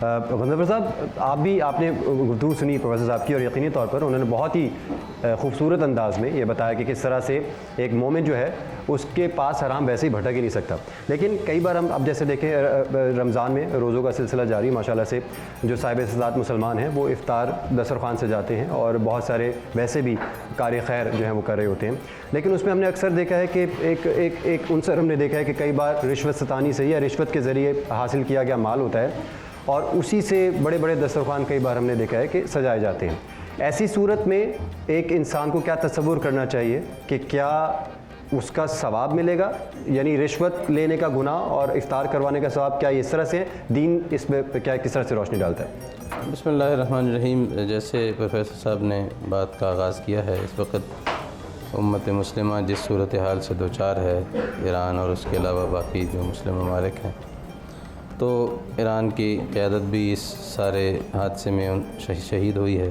غنظفر صاحب, آپ نے گفتگو سنی پروفیسر صاحب کی, اور یقینی طور پر انہوں نے بہت ہی خوبصورت انداز میں یہ بتایا کہ کس طرح سے ایک مومن جو ہے اس کے پاس حرام ویسے ہی بھٹک ہی نہیں سکتا. لیکن کئی بار ہم اب جیسے دیکھیں رمضان میں روزوں کا سلسلہ جاری, ماشاءاللہ سے جو صاحب استطاعت مسلمان ہیں وہ افطار دسترخوان سے جاتے ہیں اور بہت سارے ویسے بھی کار خیر جو ہیں وہ کر رہے ہوتے ہیں. لیکن اس میں ہم نے اکثر دیکھا ہے کہ ایک عنصر ہم نے دیکھا ہے کہ کئی بار رشوت ستانی سے یا رشوت کے ذریعے حاصل کیا گیا مال ہوتا ہے, اور اسی سے بڑے بڑے دسترخوان کئی بار ہم نے دیکھا ہے کہ سجائے جاتے ہیں. ایسی صورت میں ایک انسان کو کیا تصور کرنا چاہیے کہ کیا اس کا ثواب ملے گا, یعنی رشوت لینے کا گناہ اور افطار کروانے کا ثواب, کیا اس طرح سے دین اس میں کیا کس طرح سے روشنی ڈالتا ہے؟ بسم اللہ الرحمن الرحیم. جیسے پروفیسر صاحب نے بات کا آغاز کیا ہے, اس وقت امت مسلمہ جس صورتحال سے دوچار ہے, ایران اور اس کے علاوہ باقی جو مسلم ممالک ہیں, تو ایران کی قیادت بھی اس سارے حادثے میں شہید ہوئی ہے,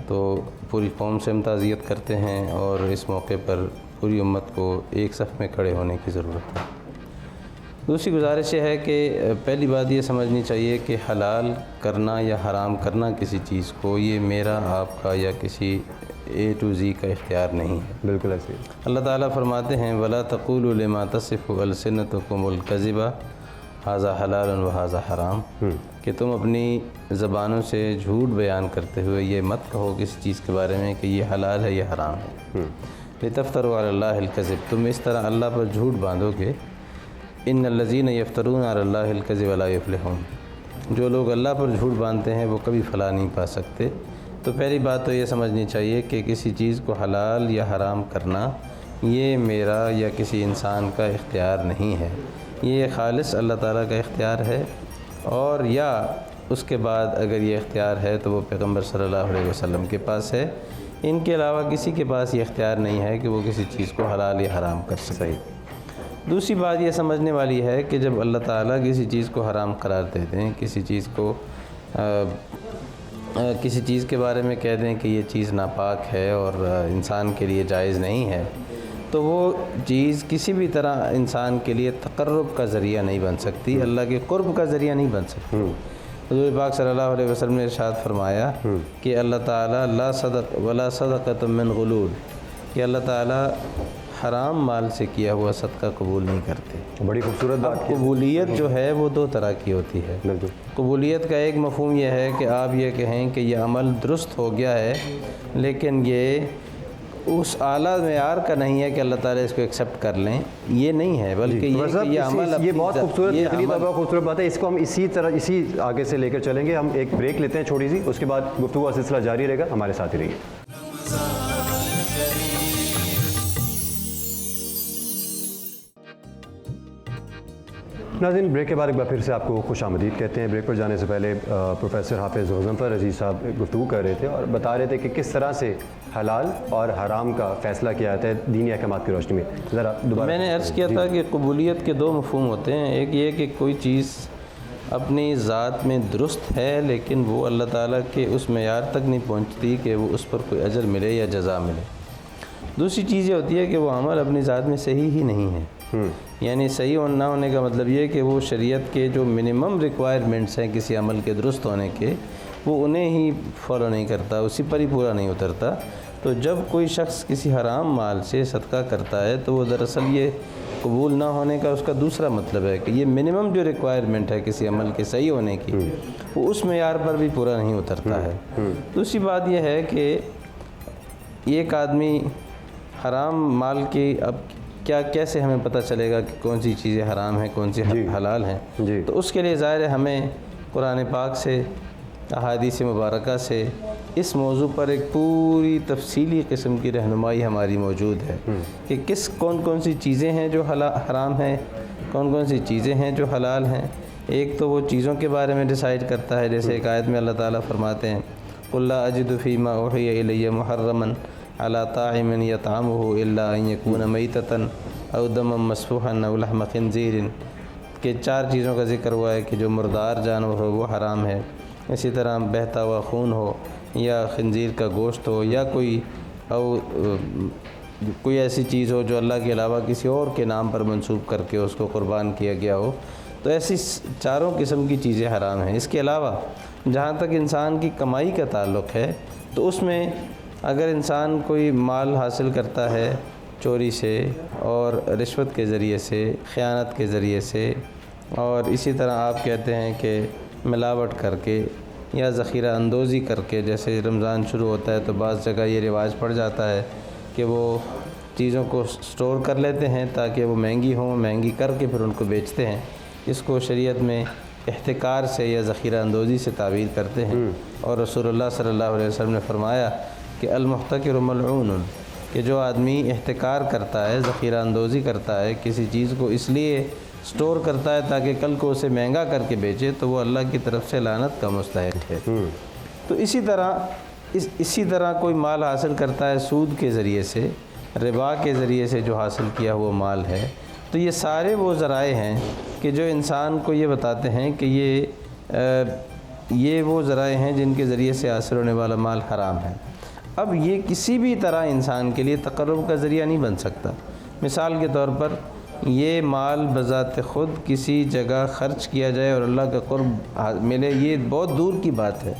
تو پوری قوم سے ہم تعزیت کرتے ہیں, اور اس موقع پر پوری امت کو ایک صف میں کھڑے ہونے کی ضرورت ہے. دوسری گزارش یہ ہے کہ پہلی بات یہ سمجھنی چاہیے کہ حلال کرنا یا حرام کرنا کسی چیز کو یہ میرا, آپ کا یا کسی اے ٹو زی کا اختیار نہیں ہے. بالکل ایسے. اللہ تعالیٰ فرماتے ہیں وَلَا تَقُولُوا لِمَا تَصِفُ أَلْسِنَتُكُمُ الْكَذِبَ هَذَا حَلَالٌ وَهَذَا حَرَامٌ, کہ تم اپنی زبانوں سے جھوٹ بیان کرتے ہوئے یہ مت کہو کسی چیز کے بارے میں کہ یہ حلال ہے یہ حرام ہے. لِتَفْتَرُوا عَلَى اللَّهِ الْكَذِبَ, تم اس طرح اللہ پر جھوٹ باندھو گے. إِنَّ الَّذِينَ يَفْتَرُونَ عَلَى اللَّهِ الْكَذِبَ لَا يُفْلِحُونَ, جو لوگ اللہ پر جھوٹ باندھتے ہیں وہ کبھی فلاح نہیں پا سکتے. تو پہلی بات تو یہ سمجھنی چاہیے کہ کسی چیز کو حلال یا حرام کرنا یہ میرا یا کسی انسان کا اختیار نہیں ہے, یہ خالص اللہ تعالیٰ کا اختیار ہے. اور یا اس کے بعد اگر یہ اختیار ہے تو وہ پیغمبر صلی اللہ علیہ وسلم کے پاس ہے, ان کے علاوہ کسی کے پاس یہ اختیار نہیں ہے کہ وہ کسی چیز کو حلال یا حرام کر سکے. دوسری بات یہ سمجھنے والی ہے کہ جب اللہ تعالیٰ کسی چیز کو حرام قرار دیتے ہیں, کسی چیز کو کسی چیز کے بارے میں کہہ دیں کہ یہ چیز ناپاک ہے اور انسان کے لیے جائز نہیں ہے, تو وہ چیز کسی بھی طرح انسان کے لیے تقرب کا ذریعہ نہیں بن سکتی, اللہ کے قرب کا ذریعہ نہیں بن سکتی. حضور پاک صلی اللہ علیہ وسلم نے ارشاد فرمایا کہ اللہ تعالیٰ لا صدق ولا صدقۃ من غلول, کہ اللہ تعالیٰ حرام مال سے کیا ہوا صدقہ قبول نہیں کرتے. بڑی خوبصورت بات. قبولیت جو ہے وہ دو طرح کی ہوتی ہے. قبولیت کا ایک مفہوم یہ ہے کہ آپ یہ کہیں کہ یہ عمل درست ہو گیا ہے, لیکن یہ اس اعلیٰ معیار کا نہیں ہے کہ اللہ تعالیٰ اس کو ایکسیپٹ کر لیں, یہ نہیں ہے, بلکہ یہ عمل یہ بہت خوبصورت, بہت خوبصورت بات ہے. اس کو ہم اسی آگے سے لے کر چلیں گے. ہم ایک بریک لیتے ہیں چھوٹی سی, اس کے بعد گفتگو کا سلسلہ جاری رہے گا. ہمارے ساتھ ہی رہیے. ناظرین, بریک کے بعد ایک بار پھر سے آپ کو خوش آمدید کہتے ہیں. بریک پر جانے سے پہلے پروفیسر حافظ غضنفر عزیز صاحب گفتگو کر رہے تھے اور بتا رہے تھے کہ کس طرح سے حلال اور حرام کا فیصلہ کیا جاتا ہے دینی احکامات کی روشنی میں. ذرا دوبارہ. میں نے عرض کیا تھا کہ قبولیت کے دو مفہوم ہوتے ہیں. ایک یہ کہ کوئی چیز اپنی ذات میں درست ہے لیکن وہ اللہ تعالیٰ کے اس معیار تک نہیں پہنچتی کہ وہ اس پر کوئی اجر ملے یا جزا ملے. دوسری چیز یہ ہوتی ہے کہ وہ عمل اپنی ذات میں صحیح ہی نہیں ہے. یعنی صحیح نہ ہونے کا مطلب یہ کہ وہ شریعت کے جو منیمم ریکوائرمنٹس ہیں کسی عمل کے درست ہونے کے, وہ انہیں ہی فالو نہیں کرتا, اسی پر ہی پورا نہیں اترتا. تو جب کوئی شخص کسی حرام مال سے صدقہ کرتا ہے تو وہ دراصل یہ قبول نہ ہونے کا اس کا دوسرا مطلب ہے کہ یہ منیمم جو ریکوائرمنٹ ہے کسی عمل کے صحیح ہونے کی, وہ اس معیار پر بھی پورا نہیں اترتا ہے. دوسری بات یہ ہے کہ ایک آدمی حرام مال کی, اب کیسے ہمیں پتہ چلے گا کہ کون سی چیزیں حرام ہیں کون سی حلال ہیں؟ تو اس کے لیے ظاہر ہے ہمیں قرآن پاک سے, احادیث مبارکہ سے اس موضوع پر ایک پوری تفصیلی قسم کی رہنمائی ہماری موجود ہے کہ کون سی چیزیں ہیں جو حرام ہیں, کون سی چیزیں ہیں جو حلال ہیں. ایک تو وہ چیزوں کے بارے میں ڈیسائیڈ کرتا ہے, جیسے ایک آیت میں اللہ تعالیٰ فرماتے ہیں قُلْ لَا أَجِدُ فِي مَا أُوحِيَ إِلَيَّ مُحَرَّمًا عَلَىٰ طَاعِمٍ يَطْعَمُهُ إِلَّا أَن يَكُونَ مَيْتَةً أَوْ دَمًا مَسْفُوحًا أَوْ لَحْمَ خِنزِيرٍ, کہ 4 چیزوں کا ذکر ہوا ہے کہ جو مردار جانور ہو وہ حرام ہے. اسی طرح بہتا ہوا خون ہو یا خنزیر کا گوشت ہو یا کوئی ایسی چیز ہو جو اللہ کے علاوہ کسی اور کے نام پر منسوب کر کے اس کو قربان کیا گیا ہو, تو ایسی چاروں قسم کی چیزیں حرام ہیں۔ اس کے علاوہ جہاں تک انسان کی کمائی کا تعلق ہے تو اس میں اگر انسان کوئی مال حاصل کرتا ہے چوری سے اور رشوت کے ذریعے سے، خیانت کے ذریعے سے، اور اسی طرح آپ کہتے ہیں کہ ملاوٹ کر کے یا ذخیرہ اندوزی کر کے، جیسے رمضان شروع ہوتا ہے تو بعض جگہ یہ رواج پڑ جاتا ہے کہ وہ چیزوں کو سٹور کر لیتے ہیں تاکہ وہ مہنگی ہوں، مہنگی کر کے پھر ان کو بیچتے ہیں۔ اس کو شریعت میں احتکار سے یا ذخیرہ اندوزی سے تعبیر کرتے ہیں، اور رسول اللہ صلی اللہ علیہ وسلم نے فرمایا کہ المحتکر ملعون، کہ جو آدمی احتکار کرتا ہے، ذخیرہ اندوزی کرتا ہے، کسی چیز کو اس لیے سٹور کرتا ہے تاکہ کل کو اسے مہنگا کر کے بیچے، تو وہ اللہ کی طرف سے لعنت کا مستحق ہے۔ تو اسی طرح کوئی مال حاصل کرتا ہے سود کے ذریعے سے، ربا کے ذریعے سے جو حاصل کیا ہوا مال ہے، تو یہ سارے وہ ذرائع ہیں کہ جو انسان کو یہ بتاتے ہیں کہ یہ وہ ذرائع ہیں جن کے ذریعے سے حاصل ہونے والا مال حرام ہے۔ اب یہ کسی بھی طرح انسان کے لیے تقرب کا ذریعہ نہیں بن سکتا۔ مثال کے طور پر یہ مال بذات خود کسی جگہ خرچ کیا جائے اور اللہ کا قرب ملے، یہ بہت دور کی بات ہے۔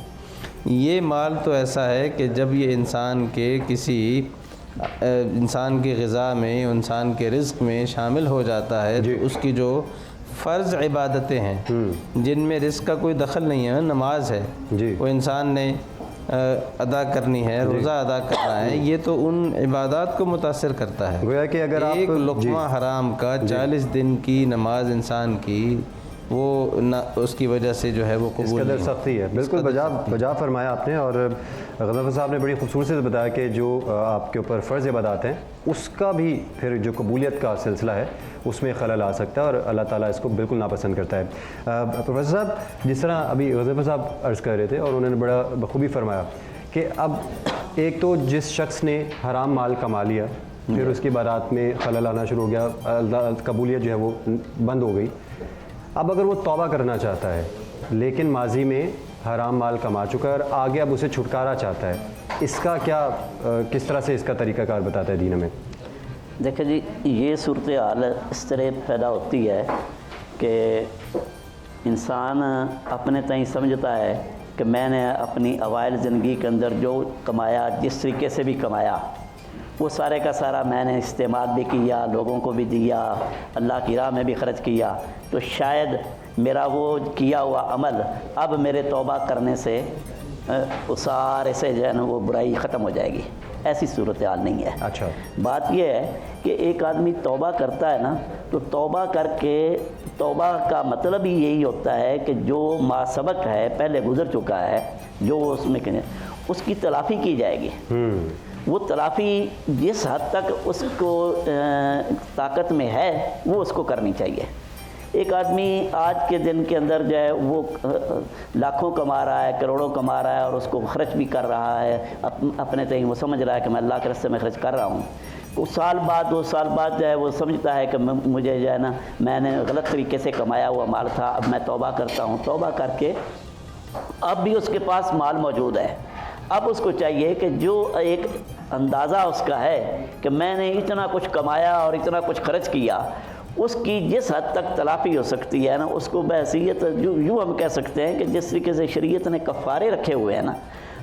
یہ مال تو ایسا ہے کہ جب یہ انسان کی غذا میں، انسان کے رزق میں شامل ہو جاتا ہے، تو اس کی جو فرض عبادتیں ہیں جن میں رزق کا کوئی دخل نہیں ہے، نماز ہے وہ انسان نے ادا کرنی ہے، روزہ ادا کرنا ہے، یہ تو ان عبادات کو متاثر کرتا ہے۔ گویا کہ اگر ایک لقمہ حرام کا 40 دن کی نماز انسان کی، وہ اس کی وجہ سے جو ہے وہ قبول نہیں، اس قدر سختی ہے۔ بالکل بجا فرمایا آپ نے، اور غضنفر صاحب نے بڑی خوبصورتی سے بتایا کہ جو آپ کے اوپر فرض عبادات ہیں اس کا بھی پھر جو قبولیت کا سلسلہ ہے اس میں خلل آ سکتا ہے، اور اللہ تعالیٰ اس کو بالکل ناپسند کرتا ہے۔ پروفیسر صاحب، جس طرح ابھی غضنفر صاحب عرض کر رہے تھے اور انہوں نے بڑا بخوبی فرمایا کہ اب ایک تو جس شخص نے حرام مال کما لیا، پھر اس کی عبادات میں خلل آنا شروع ہو گیا، اللہ قبولیت جو ہے وہ بند ہو گئی۔ اب اگر وہ توبہ کرنا چاہتا ہے لیکن ماضی میں حرام مال کما چکا ہے اور آگے اب اسے چھٹکارا چاہتا ہے، اس کا کیا، کس طرح سے اس کا طریقہ کار بتاتا ہے دین ہمیں؟ دیکھیں جی، یہ صورتحال اس طرح پیدا ہوتی ہے کہ انسان اپنے تئیں سمجھتا ہے کہ میں نے اپنی اوائل زندگی کے اندر جو کمایا، جس طریقے سے بھی کمایا، وہ سارے کا سارا میں نے استعمال بھی کیا، لوگوں کو بھی دیا، اللہ کی راہ میں بھی خرچ کیا، تو شاید میرا وہ کیا ہوا عمل اب میرے توبہ کرنے سے سارے سے جو ہے نا وہ برائی ختم ہو جائے گی۔ ایسی صورتحال نہیں ہے۔ اچھا، بات یہ ہے کہ ایک آدمی توبہ کرتا ہے نا، تو توبہ کر کے، توبہ کا مطلب ہی یہی ہوتا ہے کہ جو ما سبق ہے، پہلے گزر چکا ہے، جو اس میں اس کی تلافی کی جائے گی۔ وہ تلافی جس حد تک اس کو طاقت میں ہے وہ اس کو کرنی چاہیے۔ ایک آدمی آج کے دن کے اندر جو ہے وہ لاکھوں کما رہا ہے، کروڑوں کما رہا ہے، اور اس کو خرچ بھی کر رہا ہے اپنے تئیں، وہ سمجھ رہا ہے کہ میں اللہ کے راستے میں خرچ کر رہا ہوں۔ وہ سال بعد جو ہے وہ سمجھتا ہے کہ مجھے جو ہے نا میں نے غلط طریقے سے کمایا ہوا مال تھا، اب میں توبہ کرتا ہوں۔ توبہ کر کے اب بھی اس کے پاس مال موجود ہے، اب اس کو چاہیے کہ جو ایک اندازہ اس کا ہے کہ میں نے اتنا کچھ کمایا اور اتنا کچھ خرچ کیا، اس کی جس حد تک تلافی ہو سکتی ہے نا، اس کو بحیثیت یوں ہم کہہ سکتے ہیں کہ جس طریقے سے شریعت نے کفارے رکھے ہوئے ہیں نا،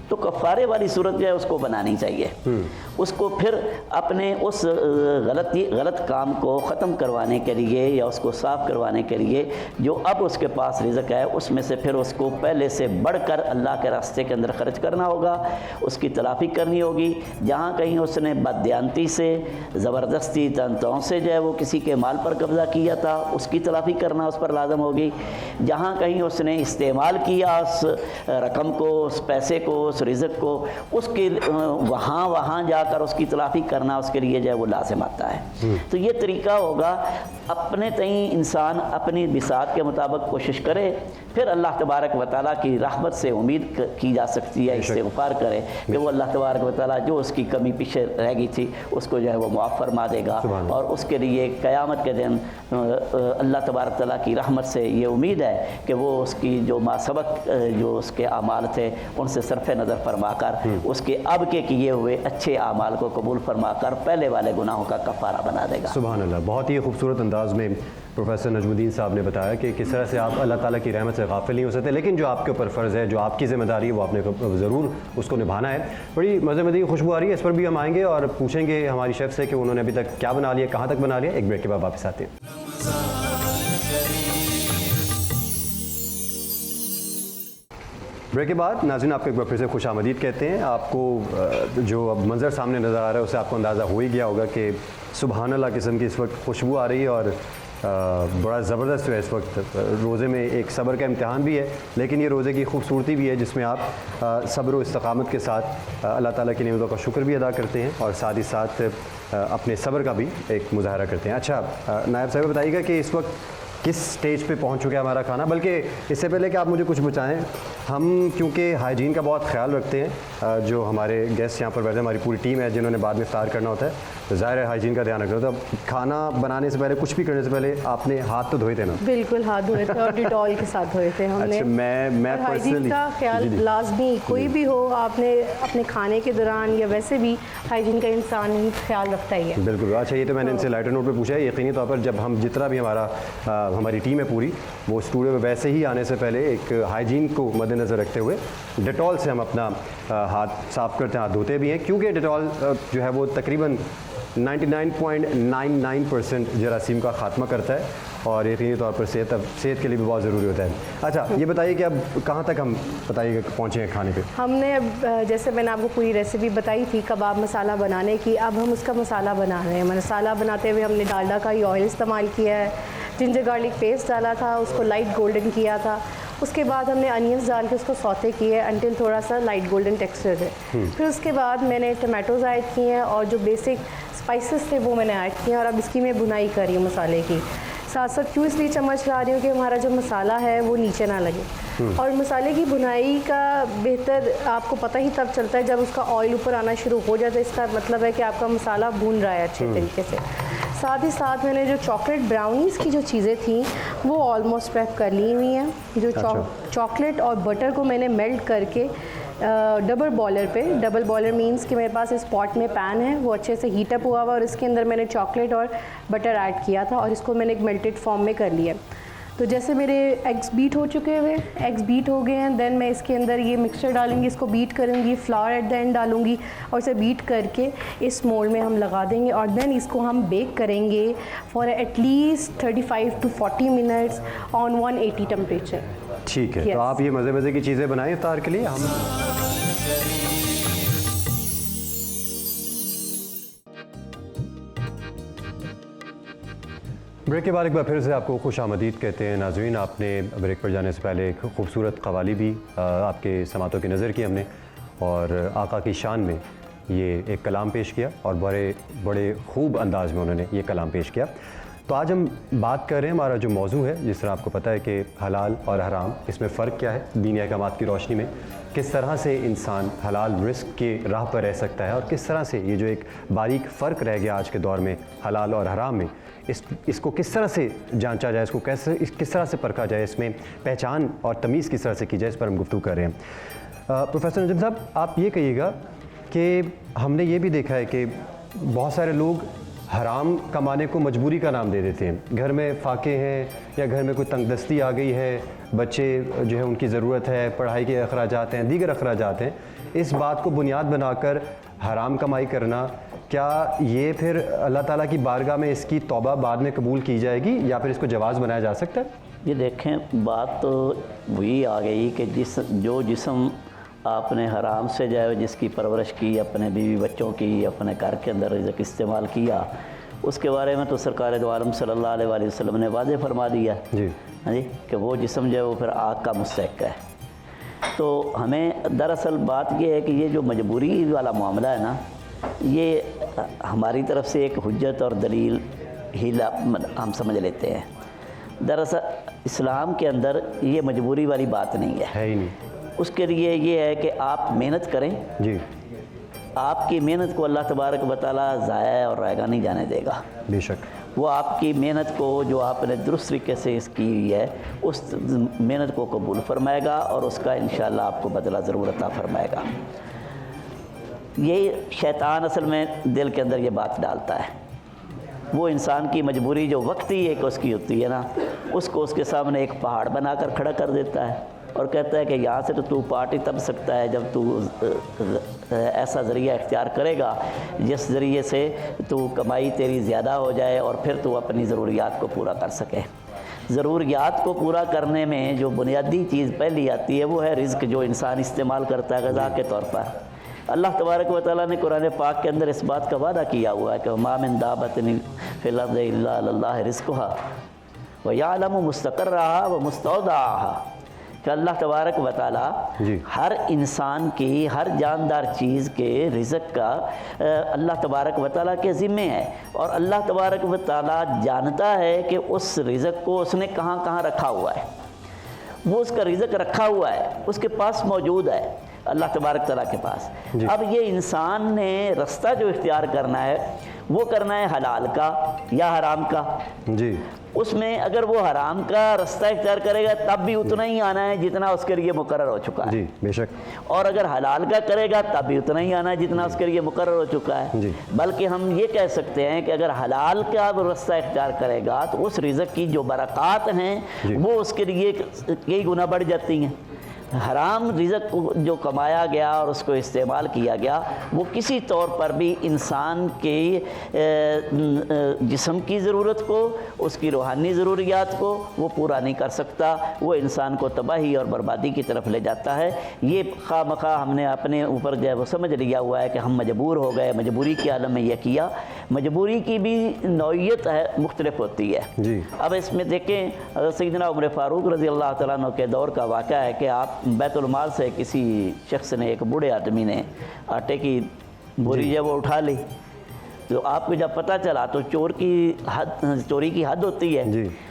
تو کفارے والی صورت جو ہے اس کو بنانی چاہیے۔ اس کو پھر اپنے اس غلط کام کو ختم کروانے کے لیے یا اس کو صاف کروانے کے لیے جو اب اس کے پاس رزق ہے، اس میں سے پھر اس کو پہلے سے بڑھ کر اللہ کے راستے کے اندر خرچ کرنا ہوگا، اس کی تلافی کرنی ہوگی۔ جہاں کہیں اس نے بددیانتی سے، زبردستی تنتوں سے جو ہے وہ کسی کے مال پر قبضہ کیا تھا، اس کی تلافی کرنا اس پر لازم ہوگی۔ جہاں کہیں اس نے استعمال کیا اس رقم کو، اس پیسے کو، اس رزق کو، اس کے وہاں جا کر اس کی تلافی کرنا اس کے لیے جو ہے وہ لازم آتا ہے۔ تو یہ طریقہ ہوگا، اپنے تئیں انسان اپنی بساط کے مطابق کوشش کرے، پھر اللہ تبارک و تعالیٰ کی رحمت سے امید کی جا سکتی ہے، استغفار کرے کہ وہ اللہ تبارک و تعالیٰ جو اس کی کمی پیچھے رہ گئی تھی اس کو جو ہے وہ معاف فرما دے گا، اور اس کے لیے قیامت کے دن اللہ تبارک تعالیٰ کی رحمت سے یہ امید ہے کہ وہ اس کی جو ما سبق جو اس کے اعمال تھے ان سے صرف نظر نظر فرما کر اس کے اب کے کیے ہوئے اچھے اعمال کو قبول فرما کر پہلے والے گناہوں کا کفارہ بنا دے گا۔ سبحان اللہ، بہت ہی خوبصورت انداز میں پروفیسر نجم الدین صاحب نے بتایا کہ کس طرح سے آپ اللہ تعالیٰ کی رحمت سے غافل نہیں ہو سکتے، لیکن جو آپ کے اوپر فرض ہے، جو آپ کی ذمہ داری ہے، وہ آپ نے ضرور اس کو نبھانا ہے۔ بڑی مزے مزے کی خوشبو آ رہی ہے، اس پر بھی ہم آئیں گے اور پوچھیں گے ہماری شیف سے کہ انہوں نے ابھی تک کیا بنا لیا، کہاں تک بنا لیا۔ ایک بریک کے بعد واپس آتے ہیں۔ بریک کے بعد ناظرین آپ کو ایک بار پھر سے خوش آمدید کہتے ہیں۔ آپ کو جو اب منظر سامنے نظر آ رہا ہے اس سے آپ کو اندازہ ہو ہی گیا ہوگا کہ سبحان اللہ قسم کی اس وقت خوشبو آ رہی ہے اور بڑا زبردست ہے اس وقت۔ روزے میں ایک صبر کا امتحان بھی ہے، لیکن یہ روزے کی خوبصورتی بھی ہے جس میں آپ صبر و استقامت کے ساتھ اللہ تعالیٰ کی نعمتوں کا شکر بھی ادا کرتے ہیں اور ساتھ ہی ساتھ اپنے صبر کا بھی ایک مظاہرہ کرتے ہیں۔ اچھا نائب صاحب بتائیے گا کہ اس وقت کس سٹیج پہ پہنچ چکا ہے ہمارا کھانا، بلکہ اس سے پہلے کہ آپ مجھے کچھ بتائیں، ہم کیونکہ ہائیجین کا بہت خیال رکھتے ہیں، جو ہمارے گیسٹ یہاں پر بیٹھے ہیں، ہماری پوری ٹیم ہے جنہوں نے بعد میں افطار کرنا ہوتا ہے، تو ظاہر ہے ہائیجین کا دھیان رکھنا ہوتا ہے۔ اب کھانا بنانے سے پہلے، کچھ بھی کرنے سے پہلے آپ نے ہاتھ تو دھوئے تھے نا؟ بالکل ہاتھ دھوئے تھے اور ڈیٹول کے ساتھ دھوئے تھے ہم نے۔ اچھا میں ہائیجین کا خیال لازمی، کوئی بھی ہو، آپ نے اپنے کھانے کے دوران یا ویسے بھی ہائیجین کا انسان خیال رکھتا ہی ہے۔ بالکل۔ اچھا یہ تو میں نے ان سے لائٹر نوٹ پہ پوچھا ہے، یقینی طور پر جب ہم جتنا بھی ہماری ٹیم ہے پوری، وہ اسٹوڈیو میں ویسے ہی آنے سے پہلے ایک ہائیجین کو مد نظر رکھتے ہوئے ڈیٹول سے ہم اپنا ہاتھ صاف کرتے ہیں، ہاتھ دھوتے بھی ہیں، کیونکہ ڈیٹول جو ہے وہ تقریباً 99.99% جراثیم کا خاتمہ کرتا ہے اور یقینی طور پر صحت کے لیے بھی بہت ضروری ہوتا ہے۔ اچھا یہ بتائیے کہ اب کہاں تک ہم بتائیے کہ پہنچے ہیں کھانے پہ؟ ہم نے اب جیسے میں نے آپ کو پوری ریسیپی بتائی تھی کباب مسالہ بنانے کی، اب ہم اس کا مسالہ بنا رہے ہیں۔ مسالہ بناتے ہوئے ہم نے ڈالڈا کا ہی آئل استعمال کیا ہے، جنجر گارلک پیسٹ ڈالا تھا، اس کو لائٹ گولڈن کیا تھا، اس کے بعد ہم نے انینس ڈال کے اس کو سوتے کیے انٹل تھوڑا سا لائٹ گولڈن ٹیکسچر ہے۔ پھر اس کے بعد میں نے ٹمیٹوز ایڈ کیے ہیں اور جو بیسک اسپائسز تھے وہ میں نے ایڈ کیے ہیں، اور اب اس کی میں بنائی کر رہی ہوں مسالے کی۔ ساتھ ساتھ کیوں اس لیے چمچ لا رہی ہوں کہ ہمارا جو مسالہ ہے وہ نیچے نہ لگے، اور مسالے کی بنائی کا بہتر آپ کو پتہ ہی تب چلتا ہے جب اس کا آئل اوپر آنا شروع ہو جاتا ہے، اس کا مطلب ہے کہ آپ کا مسالہ بھون رہا ہے اچھے طریقے سے۔ ساتھ ہی ساتھ میں نے جو چاکلیٹ براؤنیز کی جو چیزیں تھیں وہ آلموسٹ پریپ کر لی ہوئی ہیں۔ جو چاکلیٹ اور بٹر کو میں نے میلٹ کر کے ڈبل بوائلر پہ، ڈبل بوائلر مینس کہ میرے پاس اس پاٹ میں پین ہے، وہ اچھے سے ہیٹ اپ ہوا ہوا، اور اس کے اندر میں نے چاکلیٹ اور بٹر ایڈ کیا تھا اور اس کو میں نے ایک میلٹڈ فارم میں کر لیا۔ تو جیسے میرے ایگز بیٹ ہو چکے ہوئے، ایگز بیٹ ہو گئے ہیں، دین میں اس کے اندر یہ مکسچر ڈالوں گی، اس کو بیٹ کروں گی، فلاور ایٹ دا اینڈ ڈالوں گی اور اسے بیٹ کر کے اس مولڈ میں ہم لگا دیں گے، اور دین اس کو ہم بیک کریں گے for at least 35 to 40 minutes on 180 temperature. ٹھیک ہے، تو آپ یہ مزے مزے کی چیزیں بنائیں افطار کے لیے۔ ہم بریک کے بعد ایک بار پھر سے آپ کو خوش آمدید کہتے ہیں۔ ناظرین آپ نے بریک پر جانے سے پہلے ایک خوبصورت قوالی بھی آپ کے سماعتوں کی نظر کی ہم نے، اور آقا کی شان میں یہ ایک کلام پیش کیا اور بڑے خوب انداز میں انہوں نے یہ کلام پیش کیا۔ تو آج ہم بات کر رہے ہیں، ہمارا جو موضوع ہے، جس طرح آپ کو پتہ ہے کہ حلال اور حرام، اس میں فرق کیا ہے دینی احکامات کی روشنی میں، کس طرح سے انسان حلال رزق کے راہ پر رہ سکتا ہے، اور کس طرح سے یہ جو ایک باریک فرق رہ گیا آج کے دور میں حلال اور حرام میں، اس کو کس طرح سے جانچا جائے، اس کو کس طرح سے پرکھا جائے، اس میں پہچان اور تمیز کس طرح سے کی جائے، اس پر ہم گفتگو کر رہے ہیں۔ پروفیسر نجم صاحب آپ یہ کہیے گا کہ ہم نے یہ بھی دیکھا ہے کہ بہت سارے لوگ حرام کمانے کو مجبوری کا نام دے دیتے ہیں، گھر میں فاقے ہیں یا گھر میں کوئی تنگ دستی آ گئی ہے، بچے جو ہے ان کی ضرورت ہے، پڑھائی کے اخراجات ہیں، دیگر اخراجات ہیں، اس بات کو بنیاد بنا کر حرام کمائی کرنا، کیا یہ پھر اللہ تعالیٰ کی بارگاہ میں اس کی توبہ بعد میں قبول کی جائے گی یا پھر اس کو جواز بنایا جا سکتا ہے؟ یہ دیکھیں بات تو وہی آ گئی کہ جو جسم آپ نے حرام سے جائے جس کی پرورش کی، اپنے بیوی بچوں کی، اپنے گھر کے اندر رزق استعمال کیا، اس کے بارے میں تو سرکار دو عالم صلی اللہ علیہ وآلہ وسلم نے واضح فرما دیا جی کہ وہ جسم جو ہے وہ پھر آگ کا مستحق ہے۔ تو ہمیں دراصل بات یہ ہے کہ یہ جو مجبوری والا معاملہ ہے نا، یہ ہماری طرف سے ایک حجت اور دلیل ہی ہم سمجھ لیتے ہیں۔ دراصل اسلام کے اندر یہ مجبوری والی بات نہیں ہے ہی نہیں۔ اس کے لیے یہ ہے کہ آپ محنت کریں، جی آپ کی محنت کو اللہ تبارک و تعالیٰ ضائع اور رائگاں نہیں جانے دے گا۔ بے شک۔ وہ آپ کی محنت کو جو آپ نے درست طریقے سے اس کی ہوئی ہے اس محنت کو قبول فرمائے گا اور اس کا انشاءاللہ آپ کو بدلہ ضرور عطا فرمائے گا۔ یہ شیطان اصل میں دل کے اندر یہ بات ڈالتا ہے، وہ انسان کی مجبوری جو وقتی ایک اس کی ہوتی ہے نا، اس کو اس کے سامنے ایک پہاڑ بنا کر کھڑا کر دیتا ہے اور کہتا ہے کہ یہاں سے تو پارٹ ہی تب سکتا ہے جب تو ایسا ذریعہ اختیار کرے گا جس ذریعے سے تو کمائی تیری زیادہ ہو جائے اور پھر تو اپنی ضروریات کو پورا کر سکے۔ ضروریات کو پورا کرنے میں جو بنیادی چیز پہلی آتی ہے وہ ہے رزق، جو انسان استعمال کرتا ہے غذا کے طور پر۔ اللہ تبارک و تعالیٰ نے قرآن پاک کے اندر اس بات کا وعدہ کیا ہوا ہے کہ مَا مِن دَابَّةٍ فِي الْأَرْضِ إِلَّا عَلَى اللَّهِ رِزْقُهَا وَيَعْلَمُ مُسْتَقَرَّهَا وَمُسْتَوْدَعَهَا، کہ اللہ تبارک و تعالیٰ ہر انسان کی، ہر جاندار چیز کے رزق کا اللہ تبارک و تعالیٰ کے ذمے ہے، اور اللہ تبارک و تعالیٰ جانتا ہے کہ اس رزق کو اس نے کہاں کہاں رکھا ہوا ہے۔ وہ اس کا رزق رکھا ہوا ہے، اس کے پاس موجود ہے اللہ تبارک تعالیٰ کے پاس۔ اب یہ انسان نے رستہ جو اختیار کرنا ہے وہ کرنا ہے حلال کا یا حرام کا۔ جی، اس میں اگر وہ حرام کا رستہ اختیار کرے گا تب بھی اتنا ہی آنا ہے جتنا اس کے لیے مقرر ہو چکا ہے، جی بے شک، اور اگر حلال کا کرے گا تب بھی اتنا ہی آنا ہے جتنا اس کے لیے مقرر ہو چکا ہے۔ جی، بلکہ ہم یہ کہہ سکتے ہیں کہ اگر حلال کا رستہ اختیار کرے گا تو اس رزق کی جو برکات ہیں وہ اس کے لیے کئی گنا بڑھ جاتی ہیں۔ حرام رزق کو جو کمایا گیا اور اس کو استعمال کیا گیا وہ کسی طور پر بھی انسان کے جسم کی ضرورت کو، اس کی روحانی ضروریات کو وہ پورا نہیں کر سکتا، وہ انسان کو تباہی اور بربادی کی طرف لے جاتا ہے۔ یہ خواہ مخواہ ہم نے اپنے اوپر جو ہے وہ سمجھ لیا ہوا ہے کہ ہم مجبور ہو گئے، مجبوری کے عالم میں یہ کیا۔ مجبوری کی بھی نوعیت ہے، مختلف ہوتی ہے۔ جی، اب اس میں دیکھیں سیدنا عمر فاروق رضی اللہ تعالیٰ عنہ کے دور کا واقعہ ہے کہ آپ بیت المال سے کسی شخص نے، ایک بوڑھے آدمی نے آٹے کی بوری جب وہ اٹھا لی تو آپ کو جب پتہ چلا تو چوری کی حد ہوتی ہے،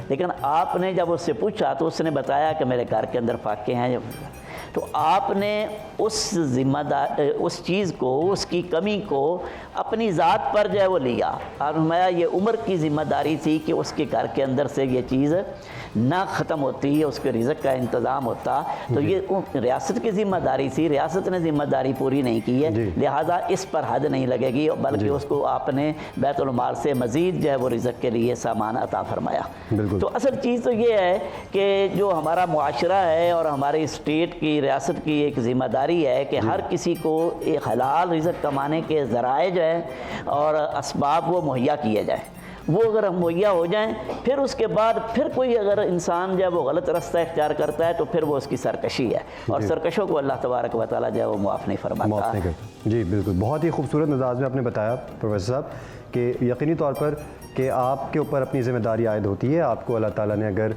لیکن آپ نے جب اس سے پوچھا تو اس نے بتایا کہ میرے گھر کے اندر فاقے ہیں، تو آپ نے اس چیز کو، اس کی کمی کو اپنی ذات پر جو ہے وہ لیا، اور فرمایا یہ عمر کی ذمہ داری تھی کہ اس کے گھر کے اندر سے یہ چیز نہ ختم ہوتی، اس کے رزق کا انتظام ہوتا، تو یہ ریاست کی ذمہ داری تھی، ریاست نے ذمہ داری پوری نہیں کی ہے، لہٰذا اس پر حد نہیں لگے گی، بلکہ اس کو آپ نے بیت المال سے مزید جو ہے وہ رزق کے لیے سامان عطا فرمایا۔ تو اصل چیز تو یہ ہے کہ جو ہمارا معاشرہ ہے اور ہماری اسٹیٹ کی، ریاست کی ایک ذمہ داری ہے کہ ہر کسی کو ایک حلال رزق کمانے کے ذرائع جو ہے اور اسباب وہ مہیا کیے جائیں، وہ اگر ہم مہیا ہو جائیں پھر اس کے بعد پھر کوئی اگر انسان جو ہے وہ غلط رستہ اختیار کرتا ہے تو پھر وہ اس کی سرکشی ہے، اور سرکشوں کو اللہ تبارک و تعالیٰ جو ہے وہ معاف نہیں فرماتا۔ جی بالکل، بہت ہی خوبصورت انداز میں آپ نے بتایا پروفیسر صاحب کہ یقینی طور پر کہ آپ کے اوپر اپنی ذمہ داری عائد ہوتی ہے، آپ کو اللہ تعالیٰ نے اگر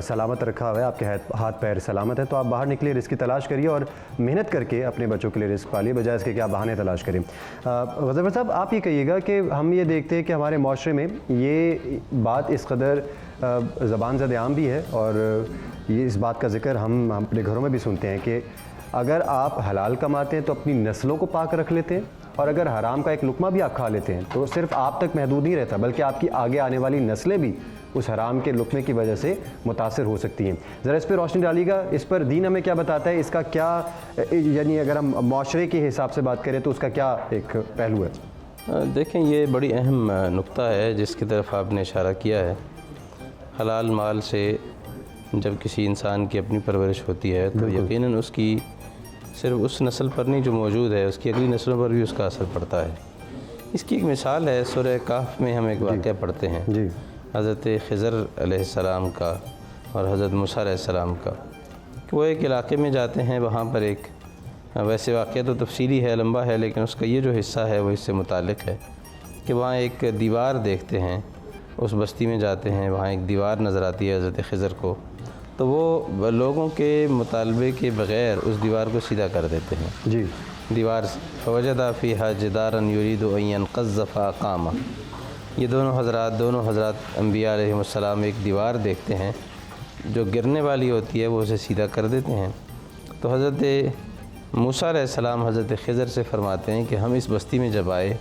سلامت رکھا ہوا ہے، آپ کے ہاتھ پیر سلامت ہے تو آپ باہر نکلے، رزق کی تلاش کریے اور محنت کر کے اپنے بچوں کے لیے رزق پالیے، بجائے اس کے کہ آپ بہانے تلاش کریں۔ غزنفر صاحب آپ یہ کہیے گا کہ ہم یہ دیکھتے ہیں کہ ہمارے معاشرے میں یہ بات اس قدر زبان زد عام بھی ہے، اور یہ اس بات کا ذکر ہم اپنے گھروں میں بھی سنتے ہیں کہ اگر آپ حلال کماتے ہیں تو اپنی نسلوں کو پاک رکھ لیتے ہیں، اور اگر حرام کا ایک لقمہ بھی آپ کھا لیتے ہیں تو صرف آپ تک محدود نہیں رہتا بلکہ آپ کی آگے آنے والی نسلیں بھی اس حرام کے لقمے کی وجہ سے متاثر ہو سکتی ہیں۔ ذرا اس پہ روشنی ڈالیے گا، اس پر دین ہمیں کیا بتاتا ہے، اس کا کیا، یعنی اگر ہم معاشرے کے حساب سے بات کریں تو اس کا کیا ایک پہلو ہے؟ دیکھیں یہ بڑی اہم نقطہ ہے جس کی طرف آپ نے اشارہ کیا ہے۔ حلال مال سے جب کسی انسان کی اپنی پرورش ہوتی ہے تو یقیناً اس کی صرف اس نسل پر نہیں جو موجود ہے، اس کی اگلی نسلوں پر بھی اس کا اثر پڑتا ہے۔ اس کی ایک مثال ہے سورہ کہف میں ہم ایک واقعہ پڑھتے ہیں حضرت خضر علیہ السلام کا اور حضرت موسیٰ علیہ السلام کا، کہ وہ ایک علاقے میں جاتے ہیں، وہاں پر ایک، ویسے واقعہ تو تفصیلی ہے، لمبا ہے، لیکن اس کا یہ جو حصہ ہے وہ اس سے متعلق ہے کہ وہاں ایک دیوار دیکھتے ہیں، اس بستی میں جاتے ہیں، وہاں ایک دیوار نظر آتی ہے حضرت خضر کو، تو وہ لوگوں کے مطالبے کے بغیر اس دیوار کو سیدھا کر دیتے ہیں۔ دیوار فوجد فیہا جدارا یرید ان ینقض فاقامہ، یہ دونوں حضرات انبیاء علیہ السلام ایک دیوار دیکھتے ہیں جو گرنے والی ہوتی ہے، وہ اسے سیدھا کر دیتے ہیں۔ تو حضرت موسیٰ علیہ السلام حضرت خضر سے فرماتے ہیں کہ ہم اس بستی میں جب آئے